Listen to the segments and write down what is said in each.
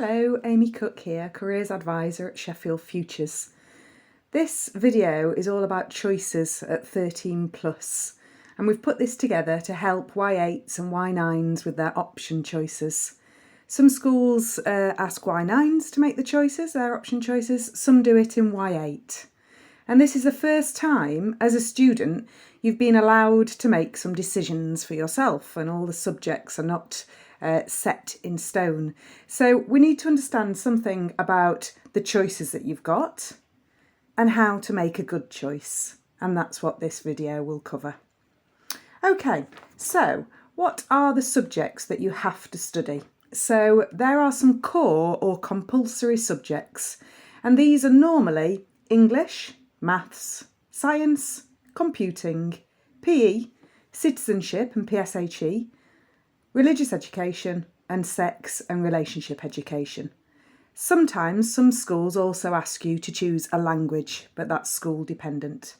Hello, Amy Cook here, Careers Advisor at Sheffield Futures. This video is all about choices at 13 plus, and we've put this together to help Y8s and Y9s with their option choices. Some schools ask Y9s to make the choices, their option choices, some do it in Y8. And this is the first time as a student you've been allowed to make some decisions for yourself, and all the subjects are not set in stone. So we need to understand something about the choices that you've got and how to make a good choice. And that's what this video will cover. Okay, so what are the subjects that you have to study? So there are some core or compulsory subjects, and these are normally English, maths, science, computing, PE, citizenship and PSHE, religious education, and sex and relationship education. Sometimes some schools also ask you to choose a language, but that's school dependent.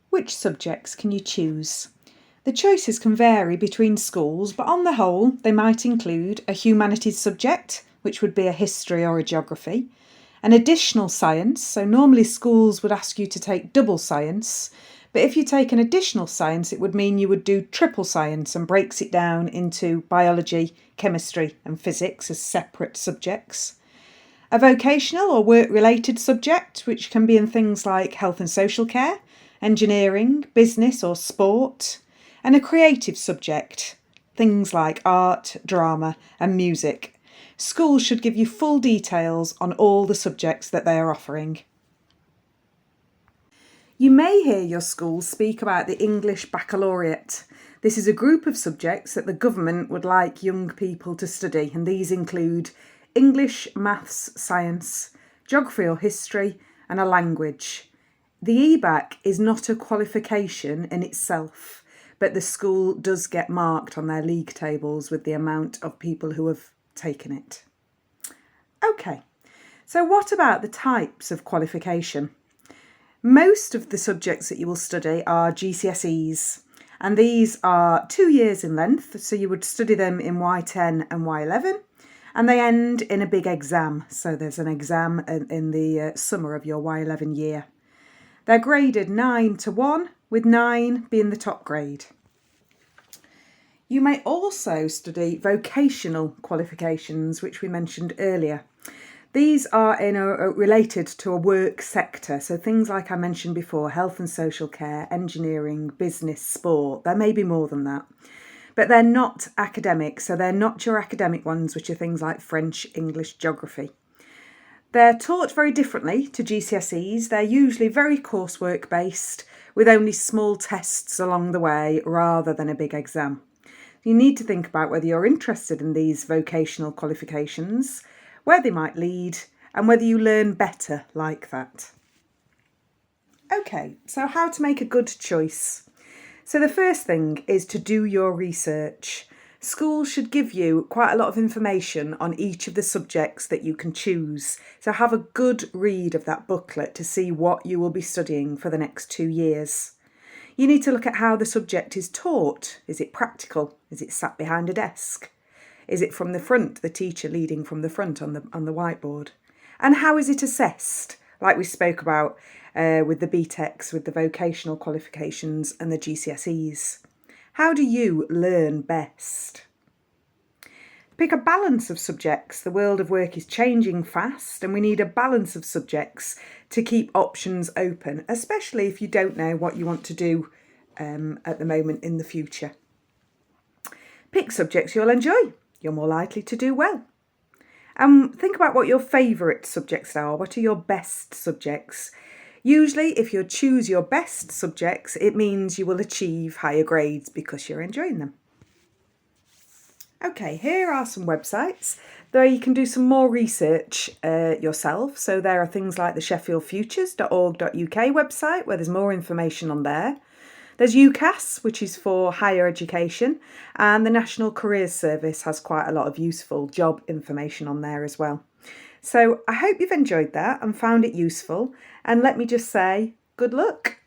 Which subjects can you choose? The choices can vary between schools, but on the whole, they might include a humanities subject, which would be a history or a geography, an additional science, so normally schools would ask you to take double science, but if you take an additional science, it would mean you would do triple science and breaks it down into biology, chemistry and physics as separate subjects. A vocational or work-related subject, which can be in things like health and social care, engineering, business or sport, and a creative subject, things like art, drama and music. Schools should give you full details on all the subjects that they are offering. You may hear your school speak about the English Baccalaureate. This is a group of subjects that the government would like young people to study, and these include English, maths, science, geography or history, and a language. The EBAC is not a qualification in itself, but the school does get marked on their league tables with the amount of people who have taken it. Okay, so what about the types of qualification? Most of the subjects that you will study are GCSEs, and these are 2 years in length, so you would study them in Y10 and Y11, and they end in a big exam, so there's an exam in the summer of your Y11 year. They're graded 9 to 1, with 9 being the top grade. You may also study vocational qualifications, which we mentioned earlier. These are related to a work sector, so things like I mentioned before, health and social care, engineering, business, sport. There may be more than that, but they're not academic, so they're not your academic ones, which are things like French, English, geography. They're taught very differently to GCSEs. They're usually very coursework based, with only small tests along the way rather than a big exam. You need to think about whether you're interested in these vocational qualifications, where they might lead, and whether you learn better like that. Okay, so how to make a good choice. So the first thing is to do your research. Schools should give you quite a lot of information on each of the subjects that you can choose. So have a good read of that booklet to see what you will be studying for the next 2 years. You need to look at how the subject is taught. Is it practical? Is it sat behind a desk? Is it from the front, the teacher leading from the front on the whiteboard? And how is it assessed, like we spoke about with the BTECs, with the vocational qualifications and the GCSEs? How do you learn best? Pick a balance of subjects. The world of work is changing fast, and we need a balance of subjects to keep options open, especially if you don't know what you want to do at the moment in the future. Pick subjects you'll enjoy. You're more likely to do well. And think about what your favourite subjects are. What are your best subjects? Usually, if you choose your best subjects, it means you will achieve higher grades because you're enjoying them. Okay, here are some websites though you can do some more research yourself. So there are things like the sheffieldfutures.org.uk website, where there's more information on there. There's UCAS, which is for higher education, and the National Careers Service has quite a lot of useful job information on there as well. So I hope you've enjoyed that and found it useful, and let me just say good luck.